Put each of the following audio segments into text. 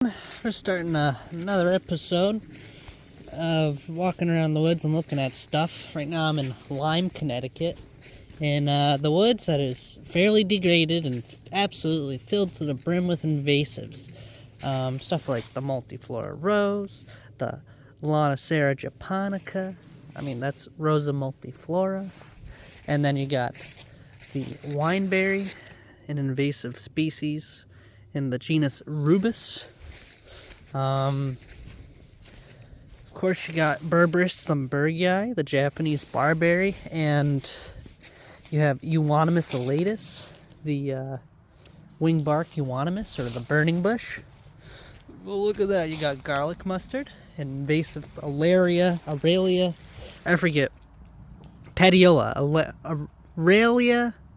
We're starting another episode of walking around the woods and looking at stuff. Right now I'm in Lyme, Connecticut, in the woods that is fairly degraded and absolutely filled to the brim with invasives. Stuff like the multiflora rose, the Lonicera japonica, that's Rosa multiflora, and then you got the wineberry, an invasive species in the genus Rubus. Of course, you got Berberis lumbergii, the Japanese barberry, and you have Euonymus elatus, the wingbark euonymus, or the burning bush. Well, look at that. You got garlic mustard, invasive Aralia, petiola,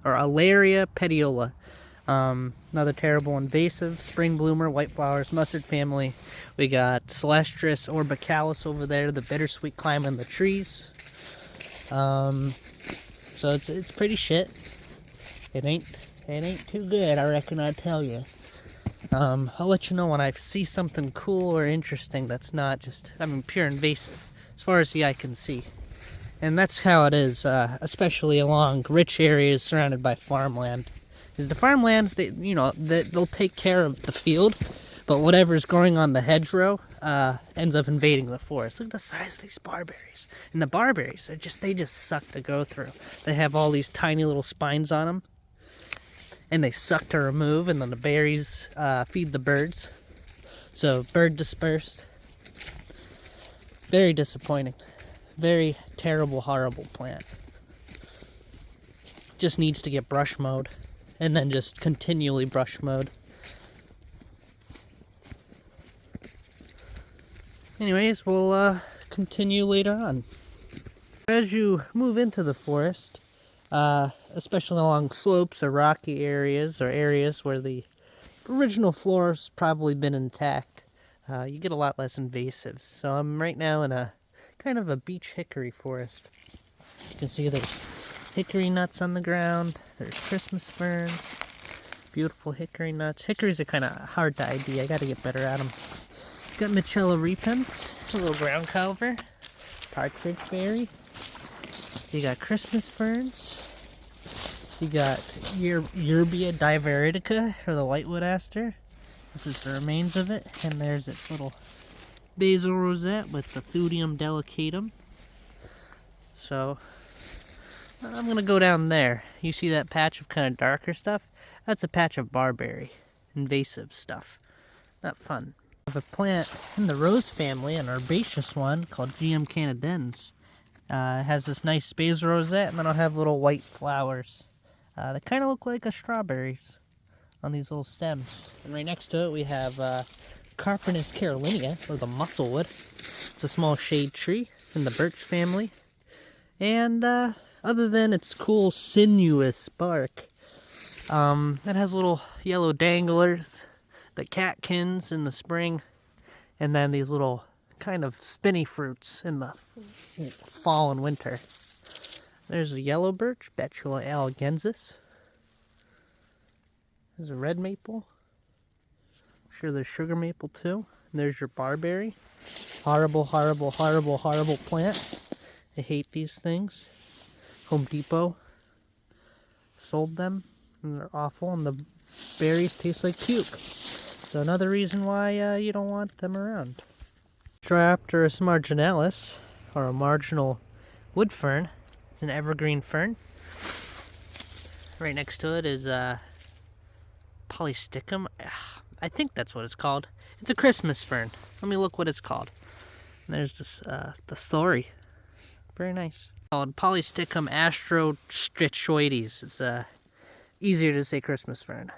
Alaria petiola. Another terrible invasive, spring bloomer, white flowers, mustard family. We got Celestris orbicalis over there, the bittersweet climbing the trees. So it's pretty shit. It ain't too good, I reckon I'd tell you. I'll let you know when I see something cool or interesting that's not just, pure invasive, as far as the eye can see. And that's how it is, especially along rich areas surrounded by farmland. Because the farmlands, they'll take care of the field, but whatever's growing on the hedgerow ends up invading the forest. Look at the size of these barberries. And the barberries, they just suck to go through. They have all these tiny little spines on them, and they suck to remove, and then the berries feed the birds. So, bird dispersed. Very disappointing. Very terrible, horrible plant. Just needs to get brush mowed. And then just continually brush mowed. Anyways, we'll continue later on. As you move into the forest, especially along slopes or rocky areas, or areas where the original flora's probably been intact, you get a lot less invasives. So I'm right now in a kind of a beech hickory forest. You can see there's hickory nuts on the ground. There's Christmas ferns. Beautiful hickory nuts. Hickories are kind of hard to ID. I gotta get better at them. Got Michella repens. A little ground clover. Partridge berry. You got Christmas ferns. You got Yerbia diviridica, or the whitewood aster. This is the remains of it. And there's its little basil rosette with the Thudium delicatum. So I'm going to go down there. You see that patch of kind of darker stuff? That's a patch of barberry. Invasive stuff. Not fun. I have a plant in the rose family, an herbaceous one, called GM canadens. It has this nice basil rosette, and then I'll have little white flowers. They kind of look like strawberries on these little stems. And right next to it we have Carpinus carolinea, or the musclewood. It's a small shade tree in the birch family. And other than its cool sinuous bark, it has little yellow danglers, the catkins in the spring, and then these little kind of spinny fruits in the fall and winter. There's a yellow birch, Betula allegensis. There's a red maple. I'm sure there's sugar maple too. And there's your barberry. Horrible, horrible, horrible, horrible plant. I hate these things. Home Depot sold them, and they're awful, and the berries taste like puke. So another reason why you don't want them around. Dryopteris marginalis, or a marginal wood fern. It's an evergreen fern. Right next to it is Polysticum. I think that's what it's called. It's a Christmas fern. Let me look what it's called. And there's this the story. Very nice. Called Polysticum astrostrichoides. It's easier to say Christmas fern.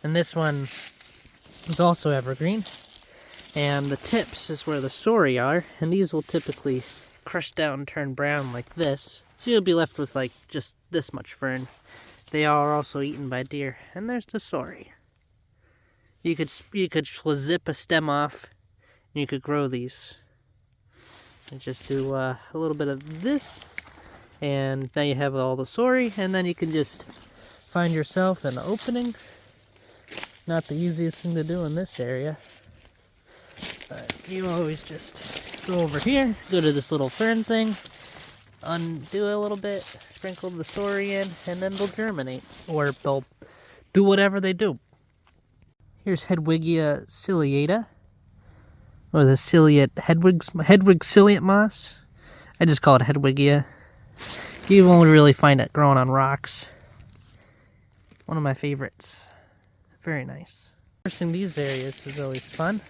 And this one is also evergreen. And the tips is where the sori are. And these will typically crush down and turn brown like this. So you'll be left with like just this much fern. They are also eaten by deer. And there's the sori. You could zip a stem off, and you could grow these. And just do a little bit of this, and now you have all the sori, and then you can just find yourself an opening Not the easiest thing to do in this area. But you always just go over here, go to this little fern thing, undo it a little bit, sprinkle the sorry in, and then they'll germinate. Or they'll do whatever they do. Here's Hedwigia ciliata, or the Hedwig ciliate moss. I just call it Hedwigia. You won't really find it growing on rocks. One of my favorites. Very nice. Nursing these areas is always fun.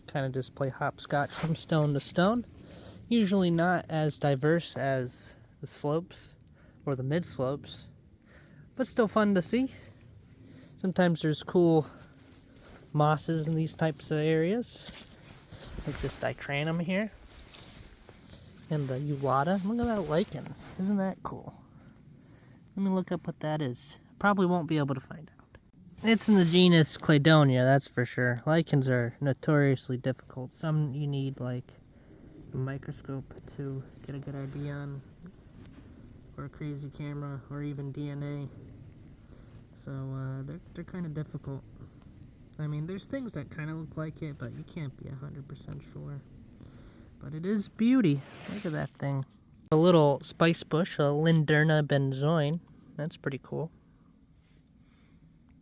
Kind of just play hopscotch from stone to stone. Usually not as diverse as the slopes or the mid slopes, but still fun to see. Sometimes there's cool mosses in these types of areas, like this dicranum here, and the eulata. Look at that lichen. Isn't that cool? Let me look up what that is. Probably won't be able to find out. It's in the genus Cladonia, that's for sure. Lichens are notoriously difficult. Some you need like a microscope to get a good idea on, or a crazy camera, or even DNA. So they're kind of difficult. I mean, there's things that kind of look like it, but you can't be 100% sure. But it is beauty. Look at that thing. A little spice bush, a Linderna benzoin. That's pretty cool.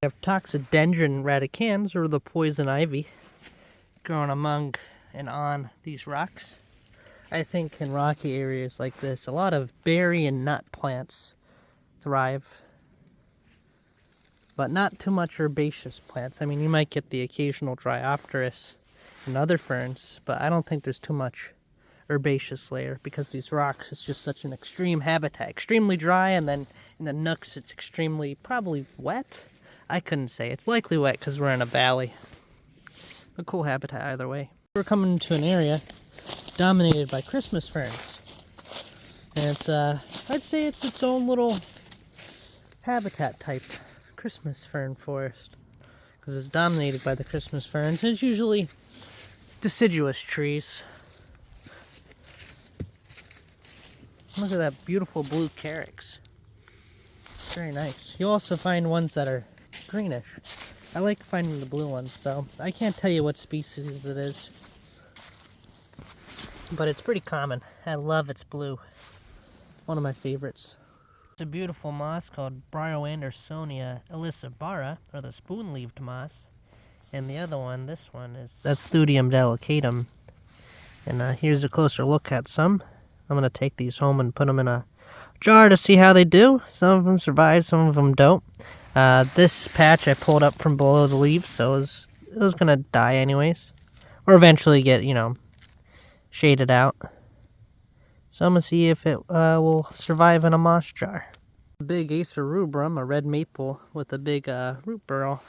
We have Toxodendron radicans, or the poison ivy, growing among and on these rocks. I think in rocky areas like this, a lot of berry and nut plants thrive, but not too much herbaceous plants. I mean, you might get the occasional Dryopteris and other ferns, but I don't think there's too much herbaceous layer, because these rocks is just such an extreme habitat. Extremely dry, and then in the nooks it's extremely, probably wet? I couldn't say. It's likely wet because we're in a valley. A cool habitat either way. We're coming to an area dominated by Christmas ferns. And it's, I'd say it's its own little habitat type. Christmas fern forest. Because it's dominated by the Christmas ferns. It's usually deciduous trees. Look at that beautiful blue carex. Very nice. You'll also find ones that are greenish. I like finding the blue ones, so I can't tell you what species it is. But it's pretty common. I love its blue. One of my favorites. It's a beautiful moss called Bryoandersonia elisabara, or the spoon-leaved moss. And the other one, this one, that's Thudium delicatum. And here's a closer look at some. I'm going to take these home and put them in a jar to see how they do. Some of them survive, some of them don't. This patch I pulled up from below the leaves, so it was going to die anyways. Or eventually get, shaded out. So I'm going to see if it will survive in a moss jar. Big Acer rubrum, a red maple with a big root burrow.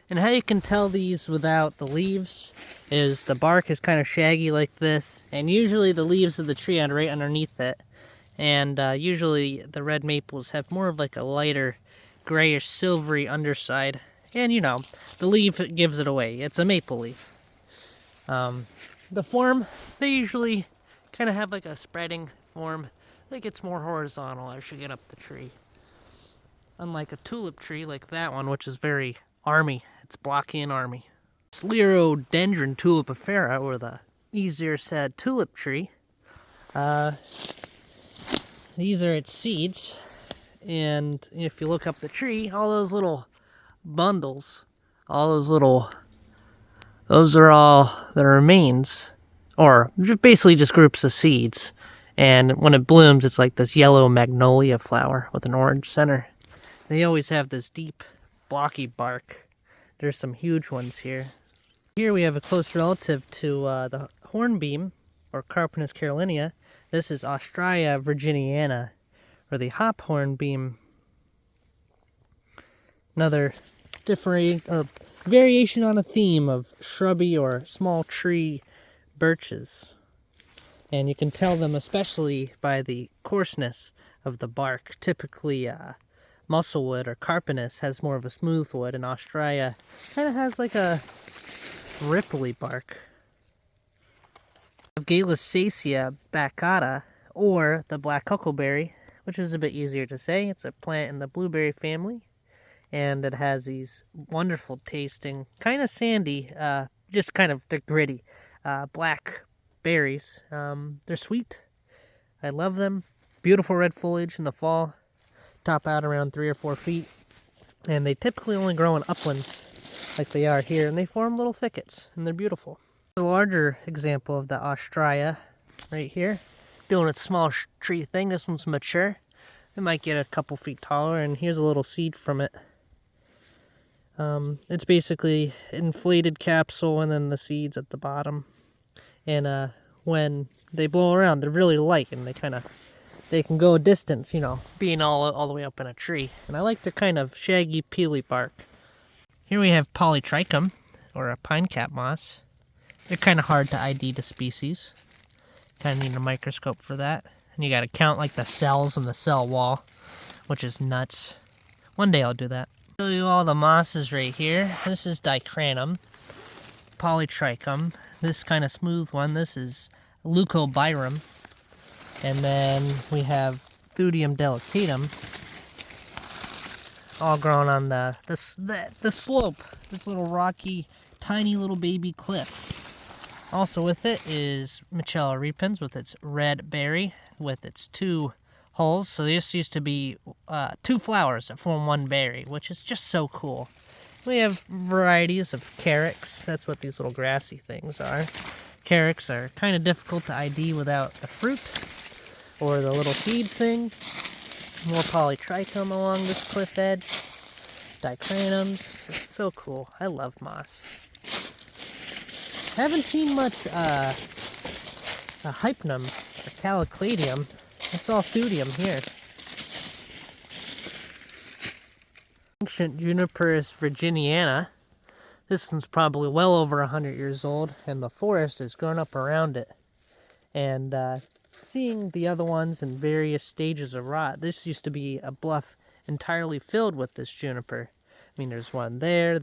And how you can tell these without the leaves is the bark is kind of shaggy like this, and usually the leaves of the tree are right underneath it. And usually the red maples have more of like a lighter grayish silvery underside. And the leaf gives it away. It's a maple leaf. The form, they usually kind of have like a spreading form. Like it's more horizontal as you get up the tree. Unlike a tulip tree like that one, which is very army. It's blocky and army. Sclerodendron tulipifera, or the easier said tulip tree. These are its seeds. And if you look up the tree, all those little bundles, those are all the remains, or basically just groups of seeds. And when it blooms, it's like this yellow magnolia flower with an orange center. They always have this deep, blocky bark. There's some huge ones here. Here we have a close relative to the hornbeam, or Carpinus carolinea. This is Australia virginiana, or the hop hornbeam. Another variation on a theme of shrubby or small tree birches. And you can tell them especially by the coarseness of the bark. Typically, musclewood or Carpinus has more of a smooth wood, and Australia kind of has like a ripply bark. Of Galisacea baccata, or the black huckleberry, which is a bit easier to say. It's a plant in the blueberry family. and it has these wonderful tasting, kind of sandy, just kind of, they're gritty, black berries. They're sweet. I love them. Beautiful red foliage in the fall, top out around 3 or 4 feet, and they typically only grow in uplands like they are here, and they form little thickets, and they're beautiful. A larger example of the Australia right here, doing its small tree thing. This one's mature. It might get a couple feet taller, and here's a little seed from it. It's basically inflated capsule and then the seeds at the bottom. And when they blow around, they're really light, and they can go a distance, you know, being all the way up in a tree. And I like their kind of shaggy, peely bark. Here we have polytrichum, or a pine cap moss. They're kind of hard to ID the species. Kind of need a microscope for that. And you got to count like the cells in the cell wall, which is nuts. One day I'll do that. Show you all the mosses right here. This is dicranum, polytrichum. This kind of smooth one, this is leucobirum. And then we have Thudium delictatum, all grown on the slope, this little rocky, tiny little baby cliff. Also with it is Michella repens with its red berry, with its 2 holes. So this used to be 2 flowers that form 1 berry, which is just so cool. We have varieties of carex. That's what these little grassy things are. Carex are kind of difficult to ID without the fruit or the little seed thing. More polytrichum along this cliff edge. Dicranums. So cool. I love moss. Haven't seen much hypnum or calicladium. It's all Thudium here. Ancient Juniperus virginiana. This one's probably well over 100 years old, and the forest has grown up around it. And seeing the other ones in various stages of rot, this used to be a bluff entirely filled with this juniper. I mean, there's one there,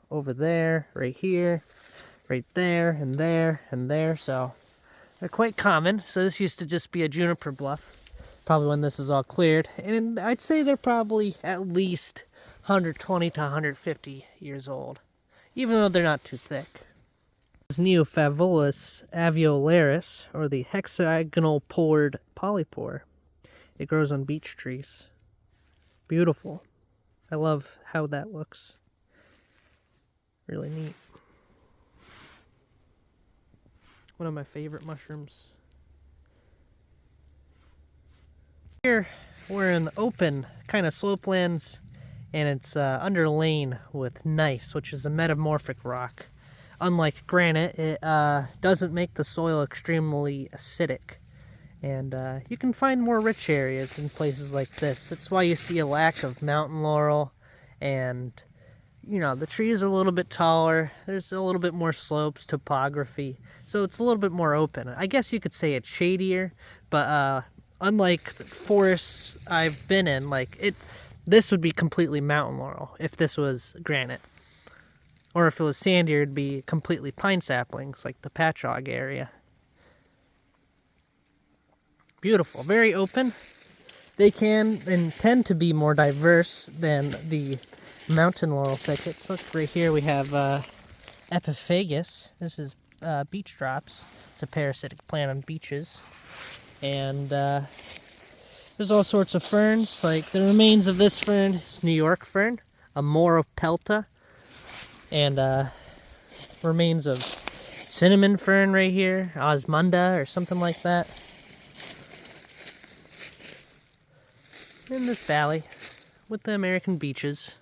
over there, right here, right there, and there, and there. So they're quite common. So this used to just be a juniper bluff, probably when this is all cleared. And I'd say they're probably at least 120 to 150 years old, even though they're not too thick. This is Neophavolus aviolaris, or the hexagonal pored polypore. It grows on beech trees. Beautiful. I love how that looks. Really neat. One of my favorite mushrooms. Here we're in open kind of slopelands, and it's underlain with gneiss, which is a metamorphic rock. Unlike granite, it doesn't make the soil extremely acidic. And you can find more rich areas in places like this. That's why you see a lack of mountain laurel, and you know, the trees are a little bit taller. There's a little bit more slopes, topography, so it's a little bit more open. I guess you could say it's shadier, but unlike the forests I've been in, this would be completely mountain laurel if this was granite. Or if it was sandier, it'd be completely pine saplings, like the Patchogue area. Beautiful, very open. They can and tend to be more diverse than the mountain laurel thickets. Look, right here we have Epiphagus. This is beech drops. It's a parasitic plant on beaches. And there's all sorts of ferns, like the remains of this fern is New York fern, a Moropelta, and remains of cinnamon fern right here, Osmunda or something like that. In this valley with the American beeches.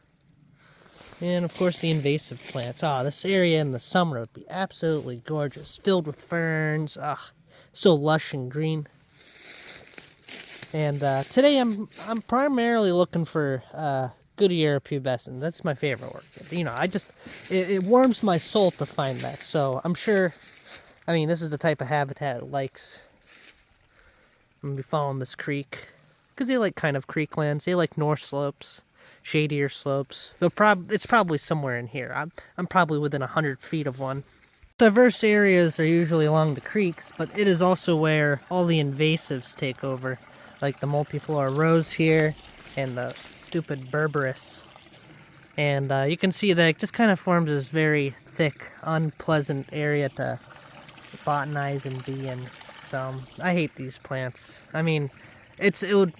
And of course the invasive plants. This area in the summer would be absolutely gorgeous, filled with ferns. So lush and green. And today I'm primarily looking for Goodyear pubescens. That's my favorite orchid. You know, it warms my soul to find that. So I'm sure, I mean, this is the type of habitat it likes. I'm gonna be following this creek, because they like kind of creeklands. They like north slopes, shadier slopes. It's probably somewhere in here. I'm probably within 100 feet of one. Diverse areas are usually along the creeks, but it is also where all the invasives take over, like the multiflora rose here and the stupid berberis. And you can see that it just kind of forms this very thick, unpleasant area to botanize and be in. So I hate these plants. I mean, it would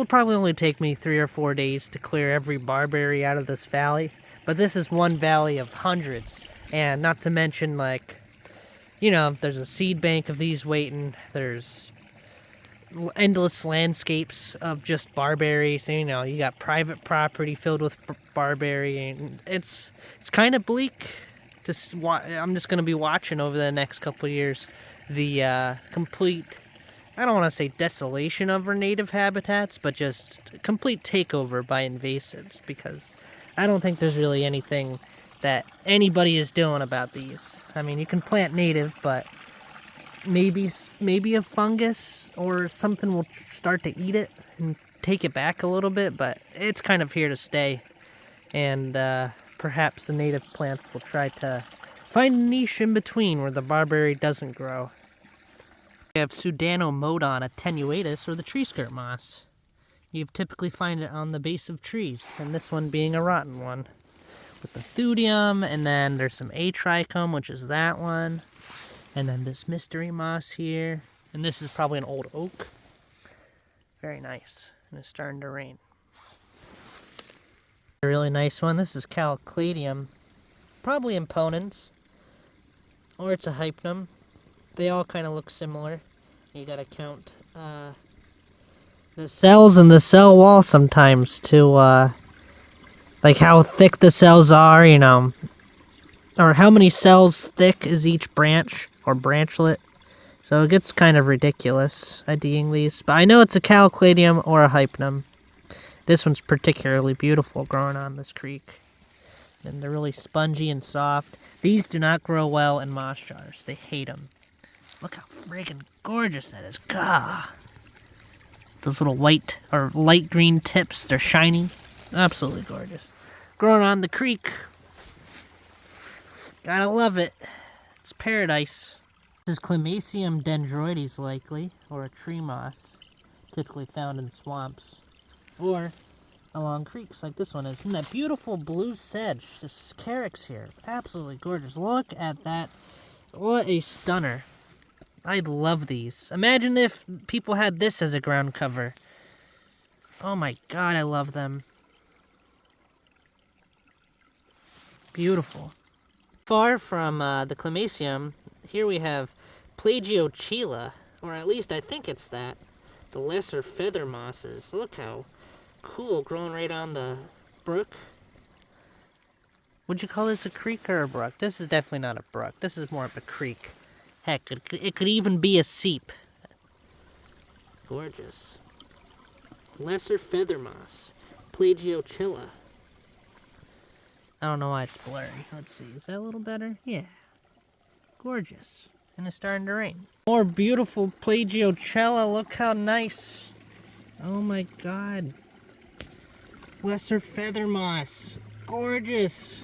probably only take me 3 or 4 days to clear every barberry out of this valley. But this is one valley of hundreds, and not to mention, like, you know, there's a seed bank of these waiting. There's endless landscapes of just barberry. You know, you got private property filled with barberry, and it's kind of bleak. I'm just gonna be watching over the next couple of years the complete, I don't want to say desolation of our native habitats, but just complete takeover by invasives, because I don't think there's really anything that anybody is doing about these. I mean, you can plant native, but maybe a fungus or something will start to eat it and take it back a little bit, but it's kind of here to stay. And perhaps the native plants will try to find a niche in between where the barberry doesn't grow. We have Sudanomodon attenuatus, or the tree skirt moss. You typically find it on the base of trees, and this one being a rotten one. With the thudium, and then there's some atrichum, which is that one. And then this mystery moss here. And this is probably an old oak. Very nice. And it's starting to rain. A really nice one. This is Calcladium. Probably imponens. Or it's a hypnum. They all kind of look similar. You gotta count the cells in the cell wall sometimes to like how thick the cells are, you know, or how many cells thick is each branch or branchlet. So it gets kind of ridiculous IDing these, but I know it's a Calcladium or a hypnum. This one's particularly beautiful growing on this creek, and they're really spongy and soft. These do not grow well in moss jars. They hate them. Look how friggin' gorgeous that is. Gah! Those little white or light green tips, they're shiny. Absolutely gorgeous. Growing on the creek. Gotta love it. It's paradise. This is Climacium dendroides likely, or a tree moss, typically found in swamps, or along creeks like this one is. And that beautiful blue sedge, this carex here, absolutely gorgeous. Look at that. What a stunner. I love these. Imagine if people had this as a ground cover. Oh my god, I love them. Beautiful. Far from the Climacium, here we have Plagiochila, or at least I think it's that. The lesser feather mosses. Look how cool, growing right on the brook. Would you call this a creek or a brook? This is definitely not a brook. This is more of a creek. Heck, it could even be a seep. Gorgeous. Lesser feather moss. Plagiochila. I don't know why it's blurry. Let's see. Is that a little better? Yeah. Gorgeous. And it's starting to rain. More beautiful Plagiochila. Look how nice. Oh my god. Lesser feather moss. Gorgeous.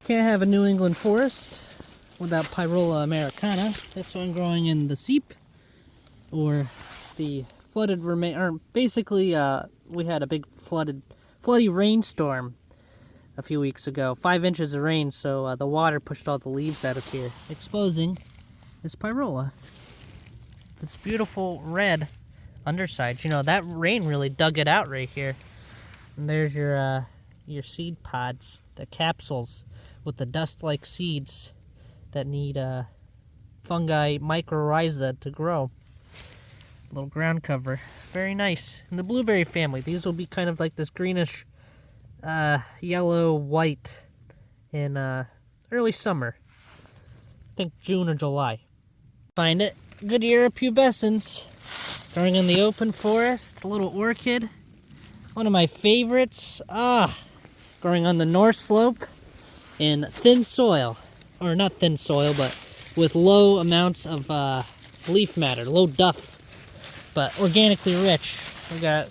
Can't have a New England forest without Pyrola americana. This one growing in the seep, or the flooded remain. Or basically, we had a big floody rainstorm a few weeks ago. 5 inches of rain, so the water pushed all the leaves out of here, exposing this Pyrola. It's beautiful red underside. You know, that rain really dug it out right here. And there's your seed pods, the capsules with the dust-like seeds that need fungi mycorrhiza to grow. Little ground cover. Very nice. In the blueberry family, these will be kind of like this greenish yellow-white in early summer. I think June or July. Find it. Goodyear pubescens. Growing in the open forest, a little orchid. One of my favorites. Growing on the north slope in thin soil. Or not thin soil, but with low amounts of leaf matter, low duff, but organically rich. We got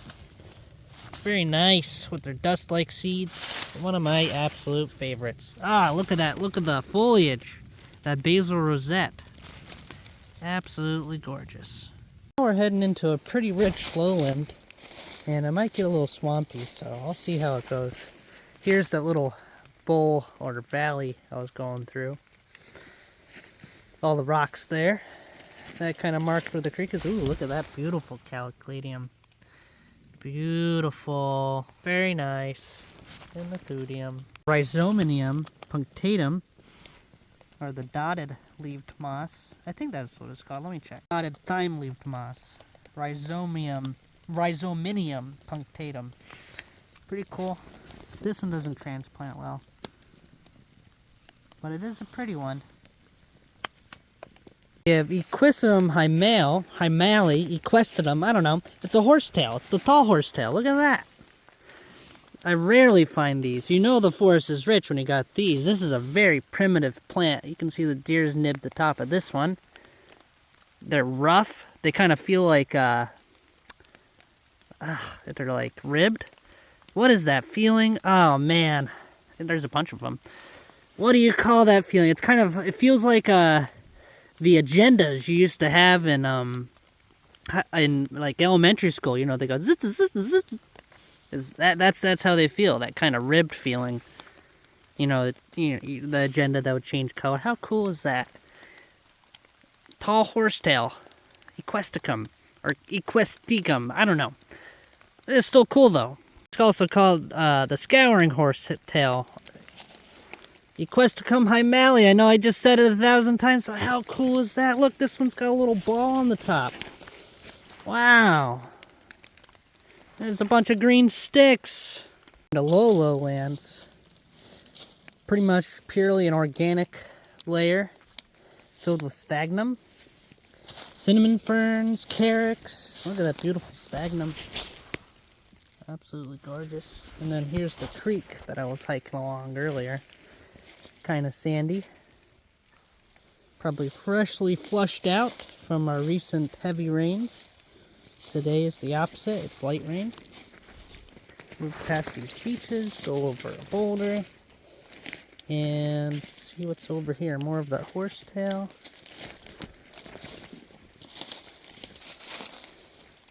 very nice with their dust-like seeds. One of my absolute favorites. Look at that. Look at the foliage. That basil rosette. Absolutely gorgeous. Now we're heading into a pretty rich lowland, and it might get a little swampy, so I'll see how it goes. Here's that little bowl or valley I was going through. All the rocks there. That kind of marks where the creek is. Ooh, look at that beautiful calicladium. Beautiful. Very nice. And the thudium. Rhizominium punctatum, or the dotted-leaved moss. I think that's what it's called. Let me check. Dotted thyme-leaved moss. Rhizominium punctatum. Pretty cool. This one doesn't transplant well, but it is a pretty one. We have Equisetum hymale, equestidum, I don't know. It's a horsetail. It's the tall horsetail. Look at that. I rarely find these. You know the forest is rich when you got these. This is a very primitive plant. You can see the deer's nib the top of this one. They're rough. They kind of feel like, they're like ribbed. What is that feeling? Oh, man. There's a bunch of them. What do you call that feeling? It's kind of, it feels like, the agendas you used to have in like elementary school, you know, they go zzz, zzz, zzz, zzz. That's how they feel, that kind of ribbed feeling. You know, the agenda that would change color. How cool is that? Tall horsetail, equesticum or equesticum, I don't know. It's still cool though. It's also called the scouring horsetail. Equesticum hymale. I know I just said it 1,000 times, but how cool is that? Look, this one's got a little ball on the top. Wow. There's a bunch of green sticks. The lowlands. Pretty much purely an organic layer filled with sphagnum. Cinnamon ferns, carex. Look at that beautiful sphagnum. Absolutely gorgeous. And then here's the creek that I was hiking along earlier. Kind of sandy. Probably freshly flushed out from our recent heavy rains. Today is the opposite. It's light rain. Move past these beaches, go over a boulder, and see what's over here. More of that horsetail.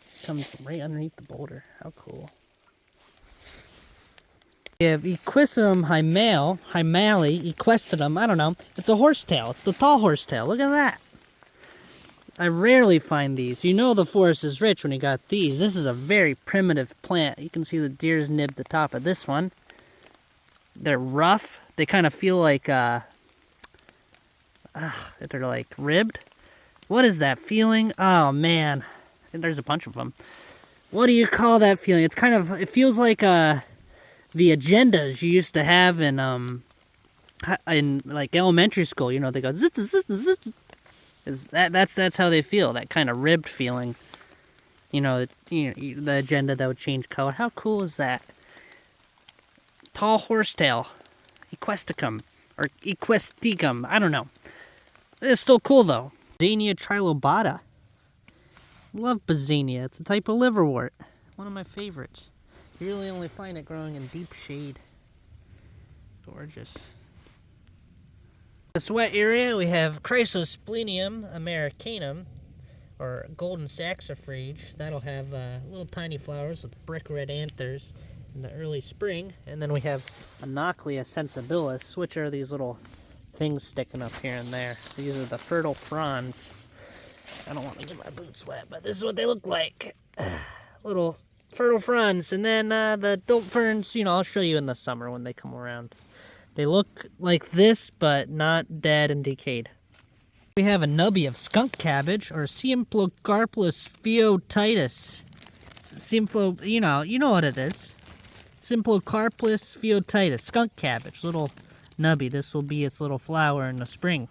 It's coming from right underneath the boulder. How cool. We have Equisetum hymale, equestidum, I don't know. It's a horsetail. It's the tall horsetail. Look at that. I rarely find these. You know the forest is rich when you got these. This is a very primitive plant. You can see the deer's nib the top of this one. They're rough. They kind of feel like, they're like ribbed. What is that feeling? Oh, man. There's a bunch of them. What do you call that feeling? It's kind of, it feels like, the agendas you used to have in like elementary school, you know, they go zzz, zzz, zzz, zzz. That's how they feel, that kind of ribbed feeling. You know, the agenda that would change color. How cool is that? Tall horsetail, equesticum or equesticum, I don't know. It's still cool though. Bassania trilobata. Love Bassania. It's a type of liverwort. One of my favorites. You really only find it growing in deep shade. Gorgeous. This wet area we have Chrysosplenium americanum, or golden saxifrage. That'll have little tiny flowers with brick red anthers in the early spring. And then we have Anoclea sensibilis, which are these little things sticking up here and there. These are the fertile fronds. I don't want to get my boots wet, but this is what they look like. Little fertile fronds. And then the adult ferns, you know, I'll show you in the summer when they come around. They look like this, but not dead and decayed. We have a nubby of skunk cabbage, or Symplocarpus phaeotitus. You know what it is. Symplocarpus phaeotitus, skunk cabbage, little nubby. This will be its little flower in the spring.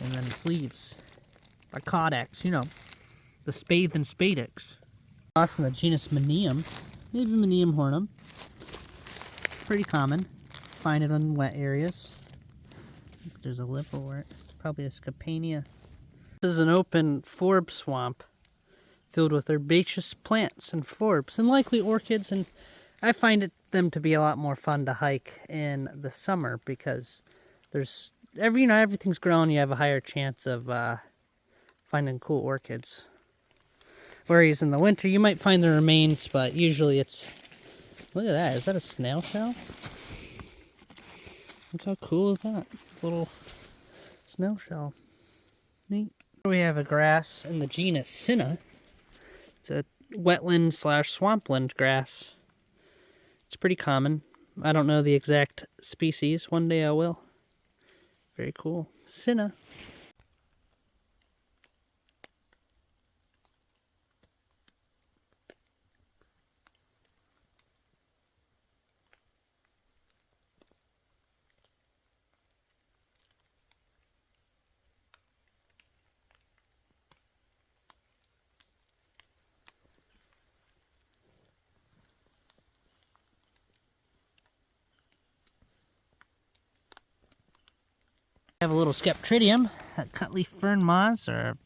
And then its leaves. A caudex, you know. the spathe and spadix. Moss in the genus Minium, maybe Minium hornum. Pretty common. Find it in wet areas. There's a liverwort. It's probably a Scapania. This is an open forb swamp filled with herbaceous plants and forbs and likely orchids, and I find them to be a lot more fun to hike in the summer because there's everything's growing. You have a higher chance of finding cool orchids. Whereas in the winter you might find the remains, but usually it's, look at that, is that a snail shell? Look how cool is that? It's a little snail shell. Neat. Here we have a grass in the genus Cinna. It's a wetland / swampland grass. It's pretty common. I don't know the exact species. One day I will. Very cool. Cinna. I have a little Sceptridium, a cutleaf fern moss, or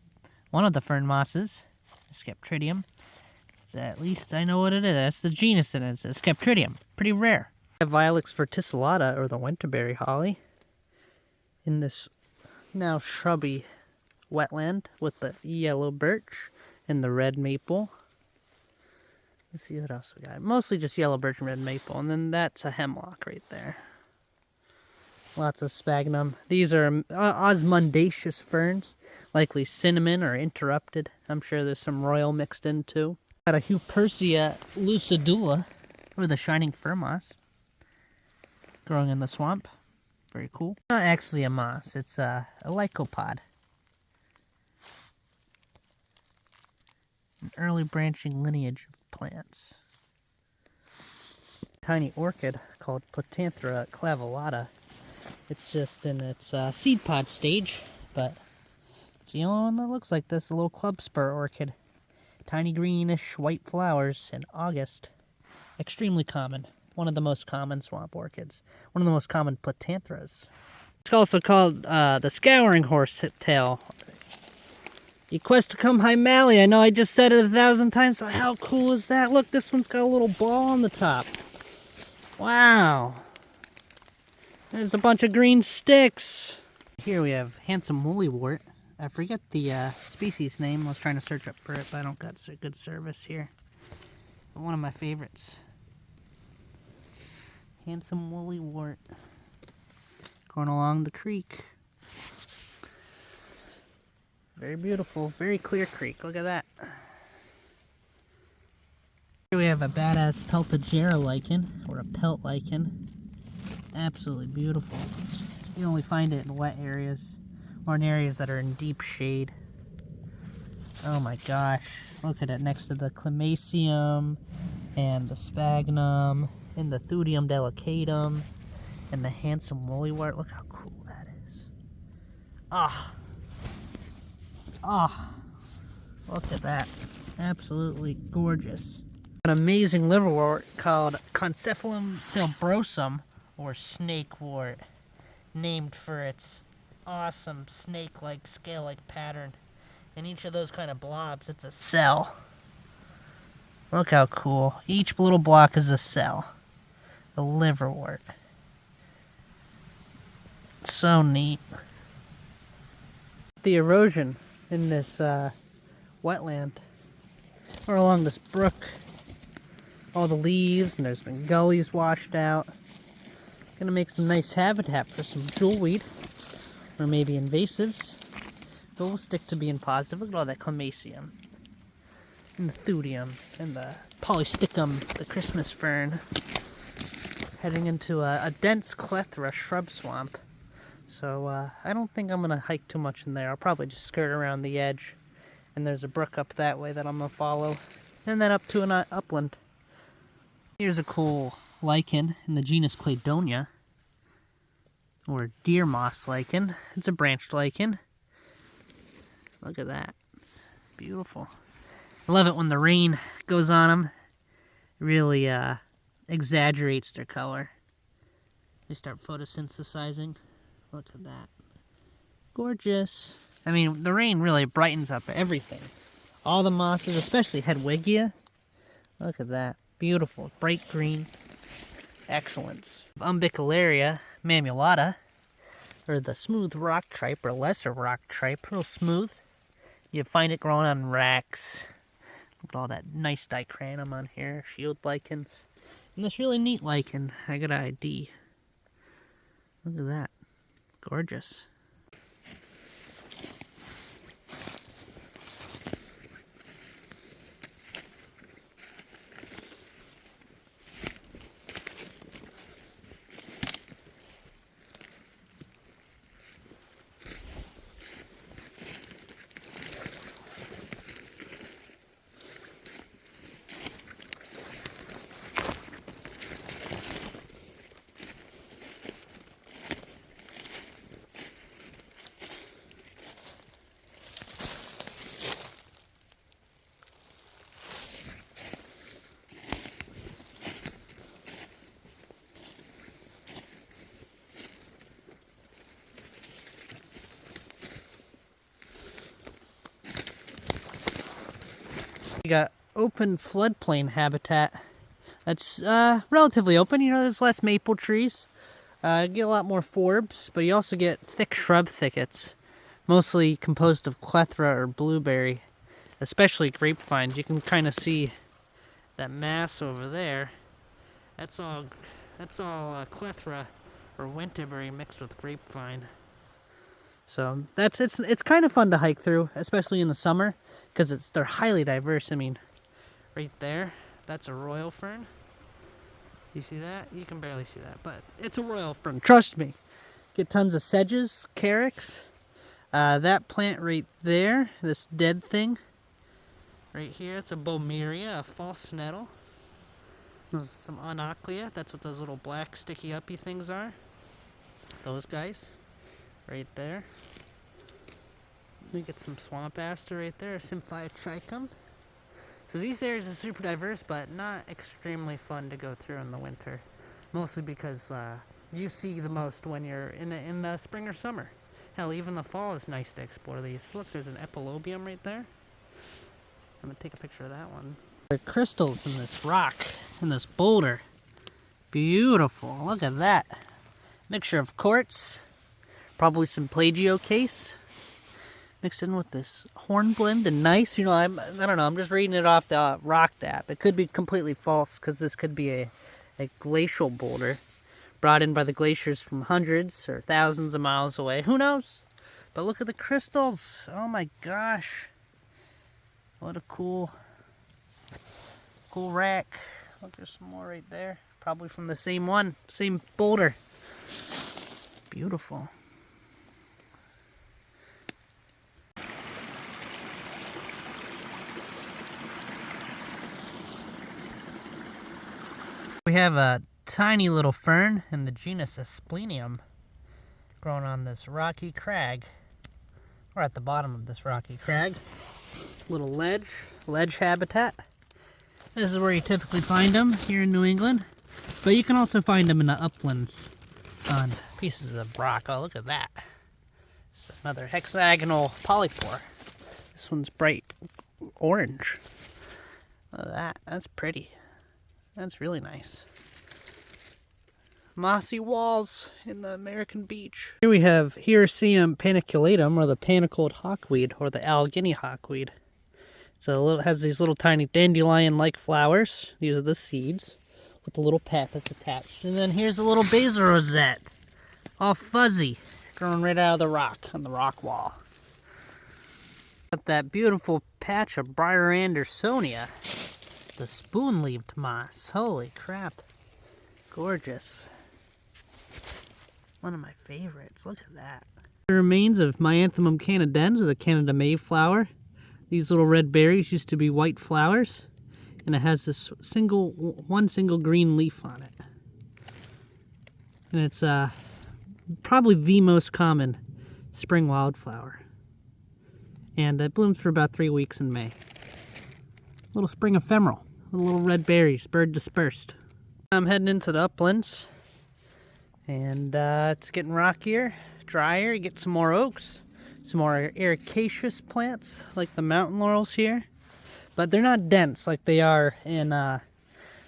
one of the fern mosses, Sceptridium. It's at least I know what it is. That's the genus in it. It's a Sceptridium. Pretty rare. I have Vilex verticillata, or the winterberry holly, in this now shrubby wetland with the yellow birch and the red maple. Let's see what else we got. Mostly just yellow birch and red maple, and then that's a hemlock right there. Lots of sphagnum. These are osmundaceous ferns, likely cinnamon or interrupted. I'm sure there's some royal mixed in too. Got a Hupersia lucidula, or the shining fir moss, growing in the swamp. Very cool. Not actually a moss, it's a lycopod. An early branching lineage of plants. Tiny orchid called Platanthera clavellata. It's just in its seed pod stage, but it's the only one that looks like this, a little club spur orchid. Tiny greenish white flowers in August. Extremely common. One of the most common swamp orchids. One of the most common Platantheras. It's also called the scouring horsetail. Equesticum hyemale. I know I just said it 1,000 times, but how cool is that? Look, this one's got a little ball on the top. Wow. There's a bunch of green sticks. Here we have handsome woolly-wort. I forget the species name. I was trying to search up for it, but I don't got good service here. But one of my favorites. Handsome woolly-wort. Going along the creek. Very beautiful, very clear creek. Look at that. Here we have a badass Peltagera lichen, or a pelt lichen. Absolutely beautiful. You only find it in wet areas, or in areas that are in deep shade. Oh my gosh. Look at it next to the Climacium, and the Sphagnum, and the Thudium delicatum, and the handsome woolly-wort. Look how cool that is. Ah. Ah. Look at that. Absolutely gorgeous. An amazing liverwort called Concephalum silbrosum, or snakewort, named for its awesome snake-like, scale-like pattern. In each of those kind of blobs, it's a cell. Look how cool. Each little block is a cell. A liverwort. It's so neat. The erosion in this wetland, or along this brook. All the leaves, and there's been gullies washed out. Gonna make some nice habitat for some jewelweed, or maybe invasives. But we'll stick to being positive. Look at all that Climacium, and the Thudium, and the Polysticum, the Christmas fern. Heading into a dense clethra shrub swamp. So I don't think I'm gonna hike too much in there. I'll probably just skirt around the edge. And there's a brook up that way that I'm gonna follow. And then up to an upland. Here's a cool lichen in the genus Cladonia, or deer moss lichen. It's a branched lichen. Look at that. Beautiful. I love it when the rain goes on them. It really exaggerates their color. They start photosynthesizing. Look at that. Gorgeous. I mean, the rain really brightens up everything. All the mosses, especially Hedwigia. Look at that. Beautiful. Bright green. Excellence. Umbellularia mammulata, or the smooth rock tripe, or lesser rock tripe. Real smooth. You find it growing on racks. Look at all that nice dicranum on here. Shield lichens. And this really neat lichen. I got an ID. Look at that. Gorgeous. We got open floodplain habitat that's relatively open. You know, there's less maple trees. You get a lot more forbs, but you also get thick shrub thickets, mostly composed of clethra or blueberry, especially grapevines. You can kind of see that mass over there. That's all clethra or winterberry mixed with grapevine. So it's kind of fun to hike through, especially in the summer, because they're highly diverse. I mean, right there, that's a royal fern. You see that? You can barely see that, but it's a royal fern. Trust me. Get tons of sedges, carex. That plant right there, this dead thing, right here, it's a Bomeria, a false nettle. There's some Onoclea. That's what those little black sticky uppy things are. Those guys, right there. We get some swamp aster right there, Symphytrichum. So these areas are super diverse, but not extremely fun to go through in the winter. Mostly because you see the most when you're in the spring or summer. Hell, even the fall is nice to explore these. Look, there's an epilobium right there. I'm gonna take a picture of that one. The crystals in this rock, in this boulder. Beautiful, look at that. Mixture of quartz, probably some plagiocase, mixed in with this hornblende and gneiss. You know, I don't know, I'm just reading it off the rock app. It could be completely false, because this could be a glacial boulder brought in by the glaciers from hundreds or thousands of miles away. Who knows? But look at the crystals. Oh my gosh. What a cool rack. Look, there's some more right there. Probably from the same one, same boulder. Beautiful. We have a tiny little fern in the genus Asplenium growing on this rocky crag. We're at the bottom of this rocky crag. Little ledge habitat. This is where you typically find them here in New England, but you can also find them in the uplands on pieces of rock. Oh, look at that. It's another hexagonal polypore. This one's bright orange. Look at that. That's pretty. That's really nice. Mossy walls in the American beach. Here we have Hericium paniculatum, or the panicled hawkweed, or the Allegheny hawkweed. So it has these little tiny dandelion-like flowers. These are the seeds with the little pappus attached. And then here's a little basil rosette, all fuzzy, growing right out of the rock on the rock wall. Got that beautiful patch of Briar Andersonia, the spoon-leaved moss. Holy crap. Gorgeous. One of my favorites. Look at that. The remains of Myanthemum canadens, or the Canada Mayflower. These little red berries used to be white flowers, and it has this one single green leaf on it. And it's probably the most common spring wildflower. And it blooms for about 3 weeks in May. Little spring ephemeral. Little red berries, bird dispersed. I'm heading into the uplands. And it's getting rockier, drier. You get some more oaks, some more ericaceous plants like the mountain laurels here. But they're not dense like they are in the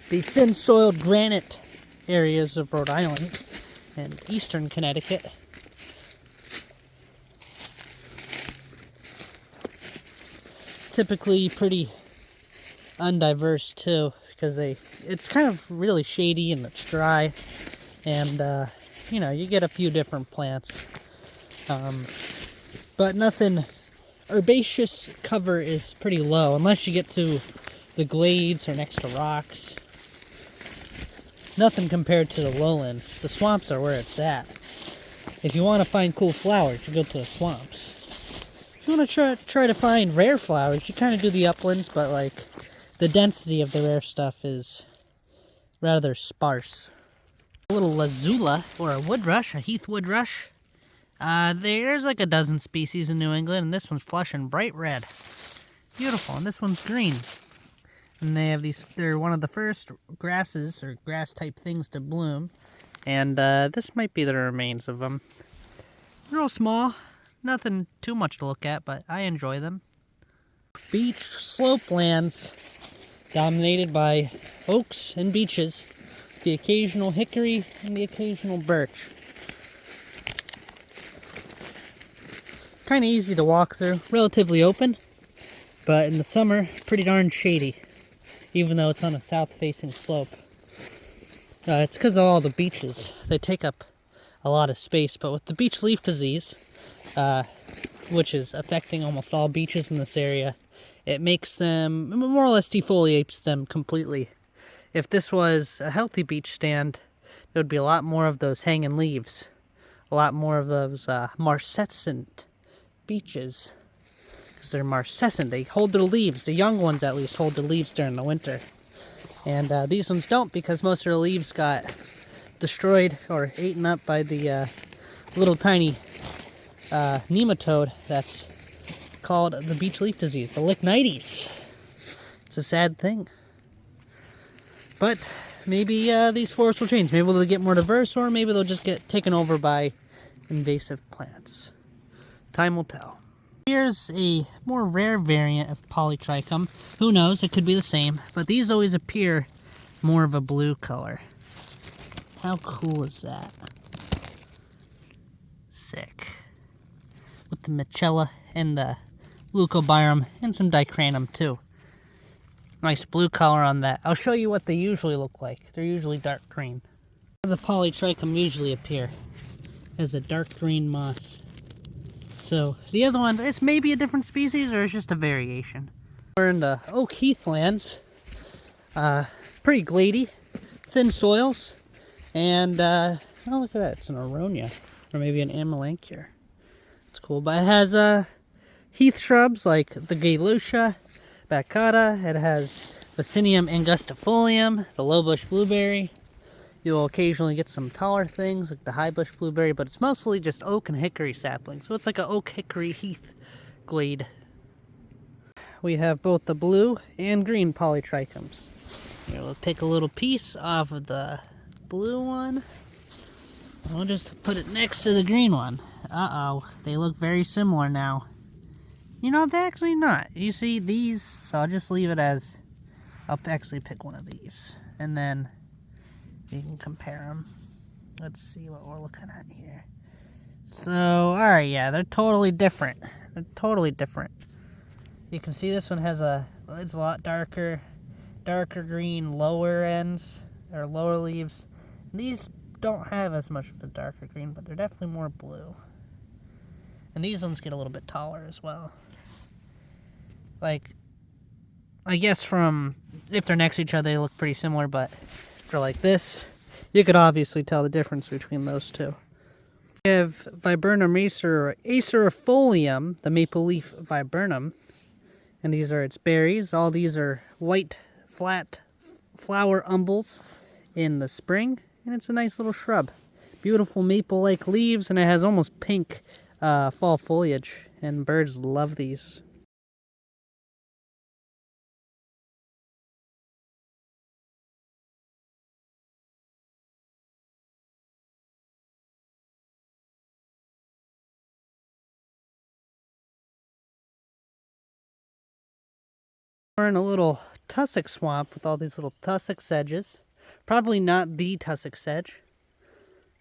thin-soiled granite areas of Rhode Island and eastern Connecticut. Typically pretty undiverse too, because it's kind of really shady and it's dry, and you know, you get a few different plants, but nothing. Herbaceous cover is pretty low unless you get to the glades or next to rocks. Nothing compared to the lowlands. The swamps are where it's at. If you want to find cool flowers, you go to the swamps. If you want to try to find rare flowers, you kind of do the uplands, but like the density of the rare stuff is rather sparse. A little lazula, or a woodrush, a heath woodrush. There's like a dozen species in New England, and this one's flushing bright red. Beautiful, and this one's green. And they have they're one of the first grasses, or grass-type things to bloom. And this might be the remains of them. They're all small, nothing too much to look at, but I enjoy them. Beach slope lands, dominated by oaks and beeches, the occasional hickory and the occasional birch. Kind of easy to walk through, relatively open, but in the summer, pretty darn shady, even though it's on a south-facing slope. It's because of all the beeches. They take up a lot of space, but with the beech leaf disease, which is affecting almost all beeches in this area, it makes them, more or less defoliates them completely. If this was a healthy beech stand, there would be a lot more of those hanging leaves, a lot more of those marcescent beeches, because they're marcescent. They hold their leaves. The young ones, at least, hold the leaves during the winter. And these ones don't, because most of the leaves got destroyed or eaten up by the little tiny nematode that's called the beech leaf disease, the lichnites. It's a sad thing. But maybe these forests will change. Maybe they'll get more diverse, or maybe they'll just get taken over by invasive plants. Time will tell. Here's a more rare variant of polytrichum. Who knows, it could be the same, but these always appear more of a blue color. How cool is that? Sick. With the Michella and the leucobirum and some dicranum too. Nice blue color on that. I'll show you what they usually look like. They're usually dark green. The polytrichum usually appear as a dark green moss. So the other one, it's maybe a different species or it's just a variation. We're in the oak heathlands. Pretty glady, thin soils, and oh, look at that, it's an aronia, or maybe an amelanchier. It's cool, but it has heath shrubs like the Galusha baccata. It has Vaccinium angustifolium, the lowbush blueberry. You'll occasionally get some taller things like the highbush blueberry, but it's mostly just oak and hickory saplings. So it's like an oak-hickory heath glade. We have both the blue and green polytrichums. Here, we'll take a little piece off of the blue one. And we'll just put it next to the green one. Uh-oh, they look very similar now. You know, they're actually not. You see these, so I'll just leave it as, I'll actually pick one of these. And then you can compare them. Let's see what we're looking at here. So, alright, yeah, they're totally different. They're totally different. You can see this one has it's a lot darker green lower ends, or lower leaves. And these don't have as much of a darker green, but they're definitely more blue. And these ones get a little bit taller as well. Like, I guess if they're next to each other, they look pretty similar, but for like this, you could obviously tell the difference between those two. We have Viburnum acerifolium, the maple leaf viburnum, and these are its berries. All these are white, flat flower umbels in the spring, and it's a nice little shrub. Beautiful maple-like leaves, and it has almost pink fall foliage, and birds love these. We're in a little tussock swamp with all these little tussock sedges. Probably not the tussock sedge.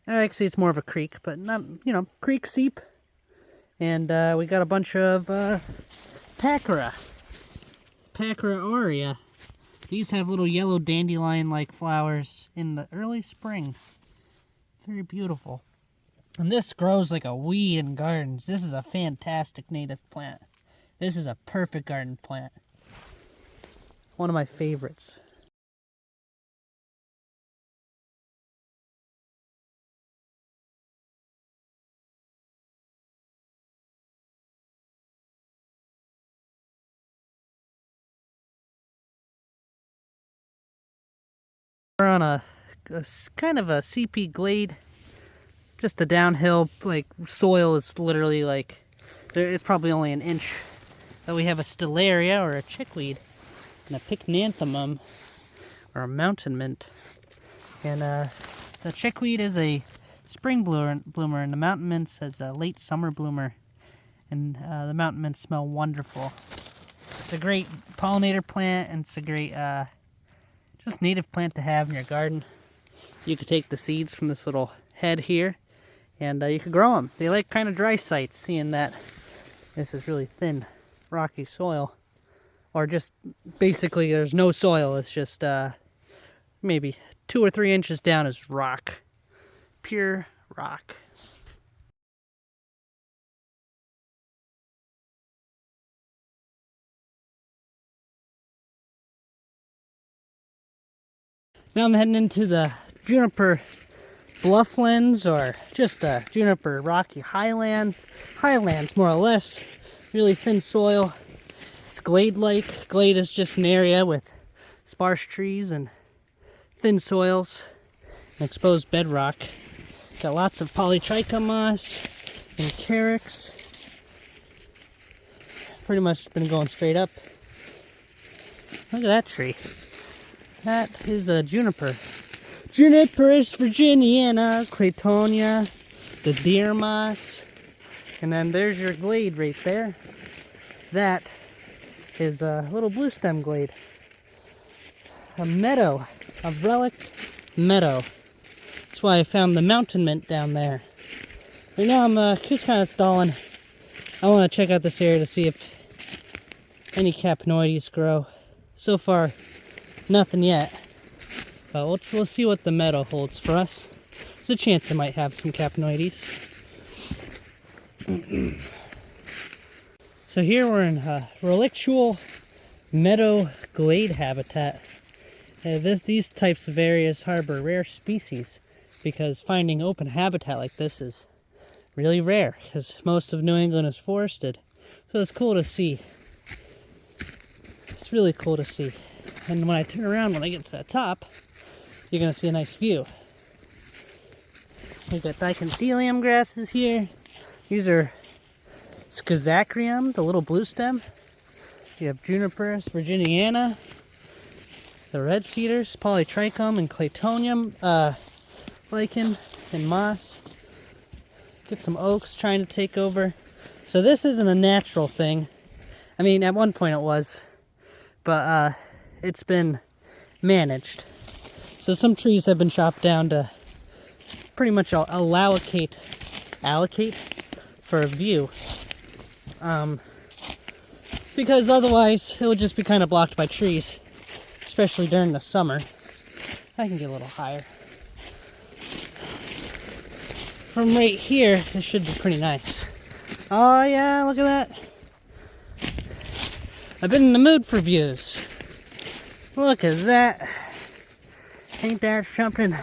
Actually, it's more of a creek, but not, creek seep. And we got a bunch of Pachyra aurea. These have little yellow dandelion-like flowers in the early spring. Very beautiful. And this grows like a weed in gardens. This is a fantastic native plant. This is a perfect garden plant. One of my favorites. We're on a kind of a CP glade. Just a downhill, soil is literally it's probably only an inch. But we have a stellaria or a chickweed and a pycnanthemum or a mountain mint. And the chickweed is a spring bloomer and the mountain mint is a late summer bloomer. And the mountain mints smell wonderful. It's a great pollinator plant and it's a great just native plant to have in your garden. You could take the seeds from this little head here and you could grow them. They like kind of dry sites, seeing that this is really thin, rocky soil. Or just basically there's no soil, it's just maybe 2 or 3 inches down is rock. Pure rock. Now I'm heading into the juniper blufflands, or just the juniper rocky highlands. Highlands, more or less. Really thin soil. It's glade-like. Glade is just an area with sparse trees and thin soils and exposed bedrock. Got lots of polytrichum moss and carex. Pretty much been going straight up. Look at that tree. That is a juniper. Juniperus virginiana, Claytonia, the deer moss. And then there's your glade right there. That is a little blue stem glade. A meadow, a relic meadow. That's why I found the mountain mint down there. Right now I'm just kind of stalling. I want to check out this area to see if any capnoides grow. So far, nothing yet. But we'll see what the meadow holds for us. There's a chance it might have some capnoides. So here we're in relictual meadow glade habitat. These types of areas harbor rare species because finding open habitat like this is really rare because most of New England is forested. So it's cool to see. It's really cool to see. And when I turn around, when I get to the top, you're going to see a nice view. We've got dichonthelium grasses here. These are schizachyrium, the little blue stem. You have Juniperus virginiana, the red cedars, polytrichum and claytonium, lichen and moss. Get some oaks trying to take over. So this isn't a natural thing. I mean, at one point it was, but it's been managed. So some trees have been chopped down to pretty much allocate for a view. Because otherwise it would just be kind of blocked by trees, especially during the summer. I can get a little higher. From right here, this should be pretty nice. Oh yeah, look at that. I've been in the mood for views. Look at that. Ain't that something?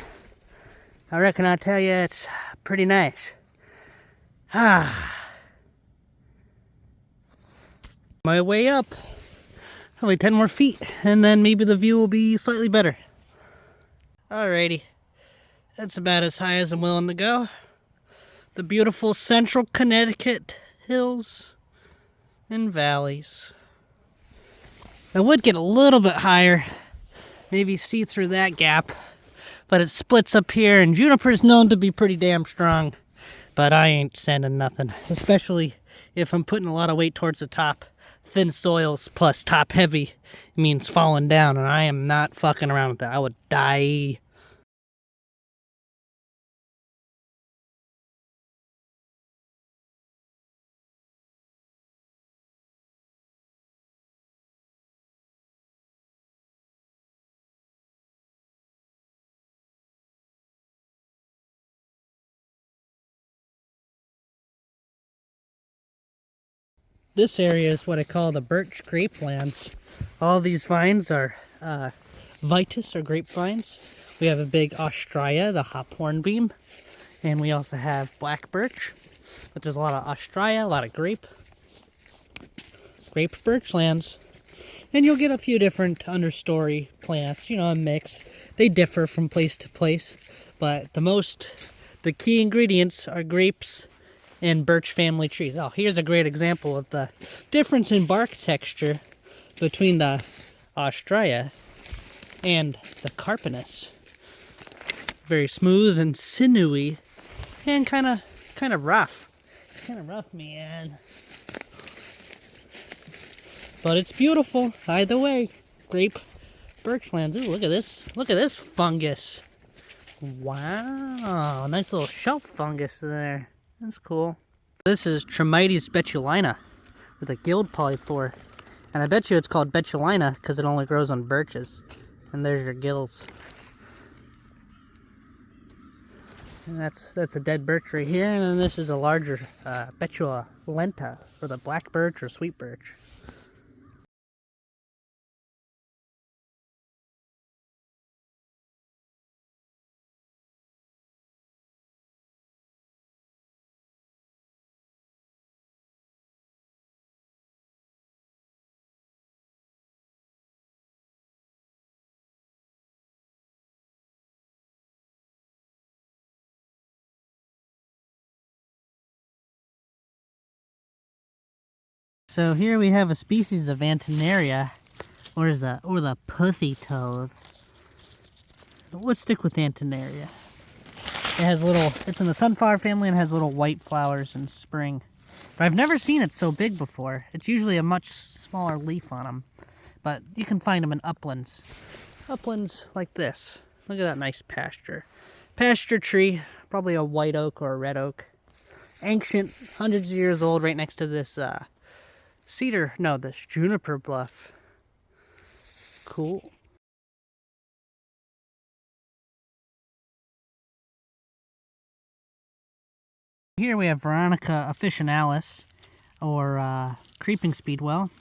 I reckon I'll tell you it's pretty nice. My way up. Probably 10 more feet, and then maybe the view will be slightly better. Alrighty. That's about as high as I'm willing to go. The beautiful central Connecticut hills and valleys. I would get a little bit higher. Maybe see through that gap, but it splits up here, and juniper's known to be pretty damn strong, but I ain't sending nothing, especially if I'm putting a lot of weight towards the top. thin soils plus top heavy means falling down, and I am not fucking around with that. I would die. This area is what I call the birch grapelands. All these vines are vitis or grapevines. We have a big Australia, the hop hornbeam, and we also have black birch. But there's a lot of Australia, a lot of grape birchlands. And you'll get a few different understory plants, a mix. They differ from place to place, but the key ingredients are grapes and birch family trees. Oh, here's a great example of the difference in bark texture between the Australia and the Carpinus. Very smooth and sinewy, and kind of rough. Kind of rough, man. But it's beautiful either way. Grape birchlands. Ooh, look at this. Look at this fungus. Wow, nice little shelf fungus there. That's cool. This is Tremites betulina with a guild polypore. And I bet you it's called betulina because it only grows on birches. And there's your gills. And that's a dead birch right here. And then this is a larger betula lenta for the black birch or sweet birch. So here we have a species of Antenaria, or the pussy toad. Let's stick with Antenaria. It's in the sunflower family and has little white flowers in spring. But I've never seen it so big before. It's usually a much smaller leaf on them. But you can find them in uplands. Uplands like this. Look at that nice pasture. Pasture tree, probably a white oak or a red oak. Ancient, hundreds of years old, right next to this this juniper bluff. Cool. Here we have Veronica officinalis, or creeping speedwell.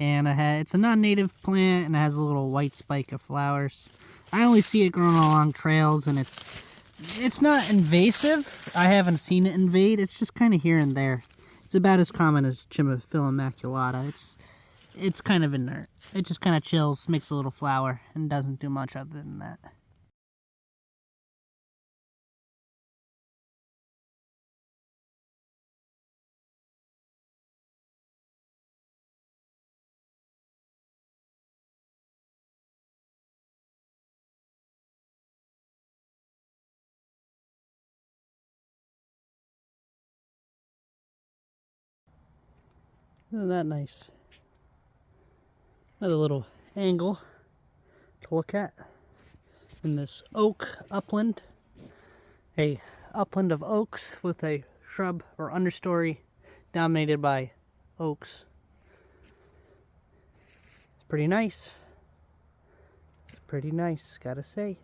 And it's a non-native plant, and it has a little white spike of flowers. I only see it growing along trails, and it's not invasive. I haven't seen it invade. It's just kind of here and there. It's about as common as Chimaphila maculata. It's kind of inert. It just kind of chills, makes a little flower, and doesn't do much other than that. Isn't that nice? Another little angle to look at in this oak upland. A upland of oaks with a shrub or understory dominated by oaks. It's pretty nice. It's pretty nice, gotta say.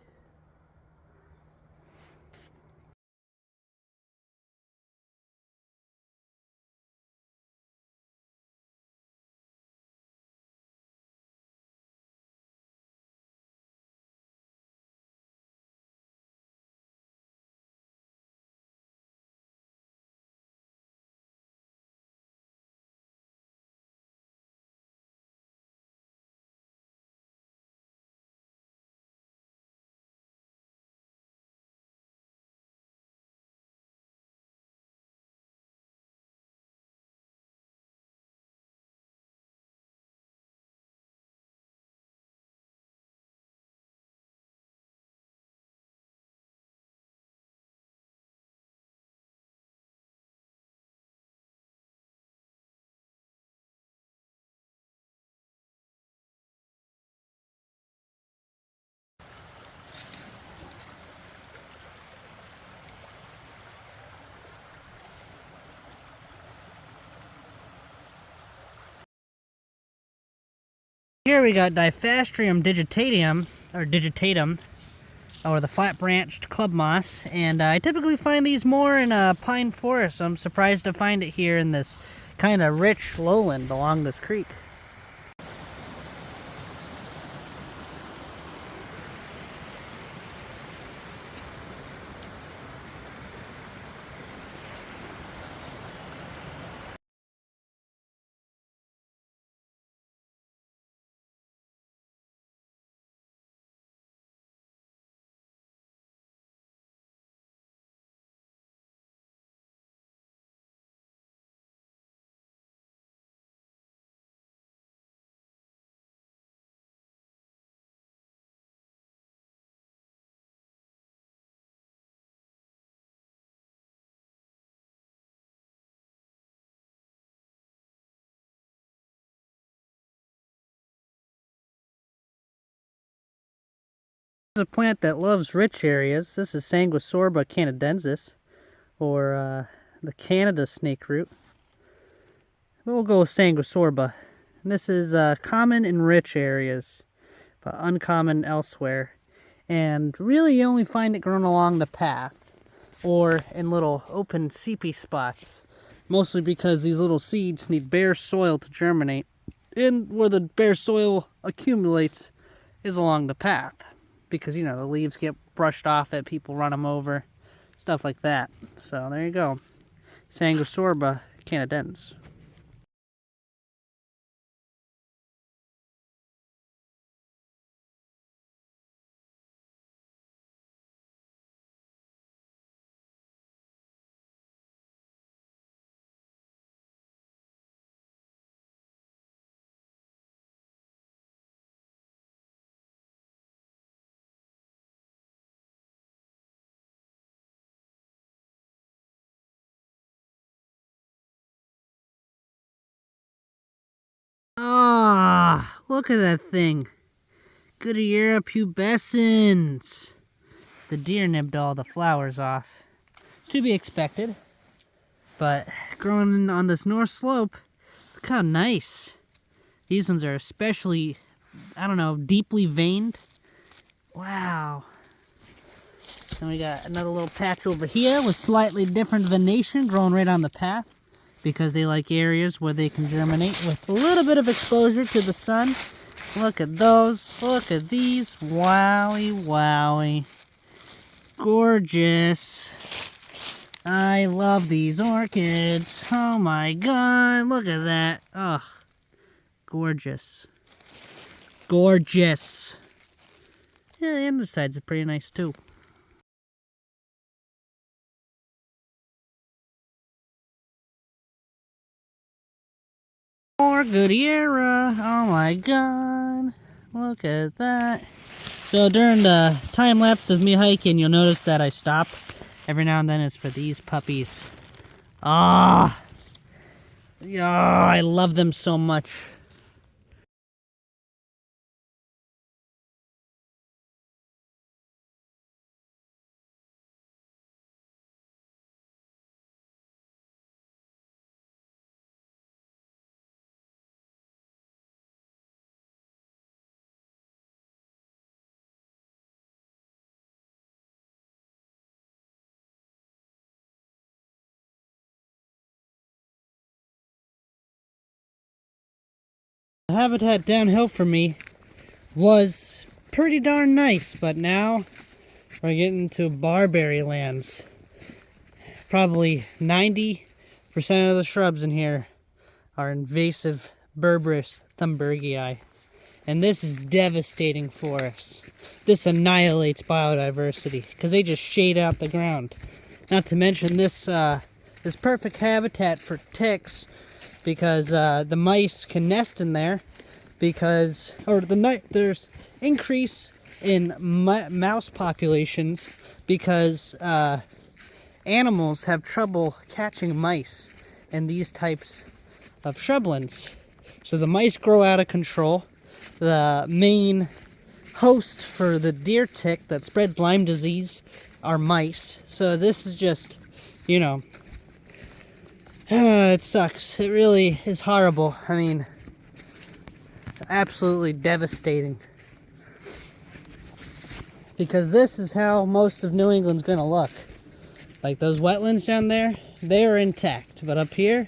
Here we got Diphastrium digitatum, or digitatum, or the flat-branched club moss, and I typically find these more in pine forest. I'm surprised to find it here in this kind of rich lowland along this creek. This is a plant that loves rich areas. This is Sanguisorba canadensis, or the Canada snake root. We'll go with Sanguisorba. This is common in rich areas, but uncommon elsewhere. And really you only find it growing along the path, or in little open seepy spots. Mostly because these little seeds need bare soil to germinate. And where the bare soil accumulates is along the path. Because, you know, the leaves get brushed off it, people run them over, stuff like that. So there you go. Sanguisorba canadensis. Ah, look at that thing. Goodyear pubescens. The deer nibbed all the flowers off. To be expected. But growing on this north slope, look how nice. These ones are especially, I don't know, deeply veined. Wow. And we got another little patch over here with slightly different venation growing right on the path, because they like areas where they can germinate with a little bit of exposure to the sun. Look at those. Look at these. Wowie, wowie. Gorgeous. I love these orchids. Oh my god. Look at that. Ugh. Gorgeous. Gorgeous. Yeah, the undersides are pretty nice too. More Goodyeara. Oh my god. Look at that. So during the time lapse of me hiking, you'll notice that I stop every now and then. It's for these puppies. Ah. Oh, I love them so much. The habitat downhill for me was pretty darn nice, but now we're getting to barberry lands. Probably 90% of the shrubs in here are invasive Berberis thunbergii. And this is devastating forests. This annihilates biodiversity because they just shade out the ground. Not to mention this is perfect habitat for ticks, because the mice can nest in there, because there's increase in mouse populations because animals have trouble catching mice in these types of shrublands. So the mice grow out of control. The main host for the deer tick that spreads Lyme disease are mice. So this is just, you know, it sucks. It really is horrible. I mean, absolutely devastating. Because this is how most of New England's gonna look. Like those wetlands down there, they are intact. But up here,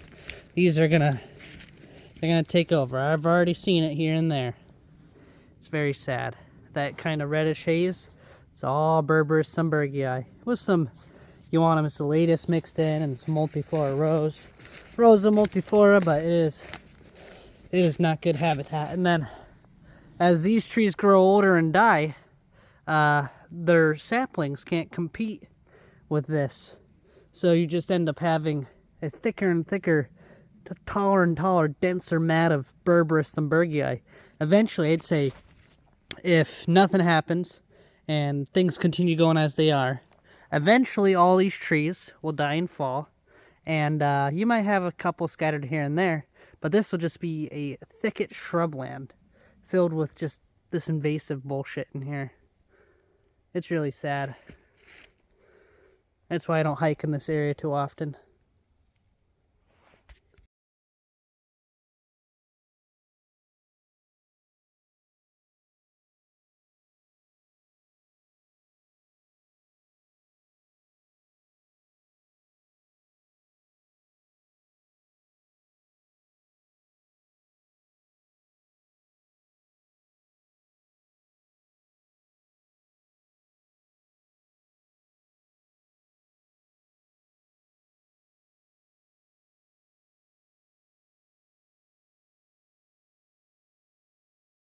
they're gonna take over. I've already seen it here and there. It's very sad. That kind of reddish haze, it's all Berberis sumbergii with some Euonymus elatus mixed in and some multiflora rose. Rosa multiflora, but it is not good habitat. And then as these trees grow older and die, their saplings can't compete with this. So you just end up having a thicker and thicker, taller and taller, denser mat of Berberis sumbergii. Eventually, I'd say, if nothing happens and things continue going as they are, eventually all these trees will die in fall, and you might have a couple scattered here and there, but this will just be a thicket shrubland filled with just this invasive bullshit in here. It's really sad. That's why I don't hike in this area too often.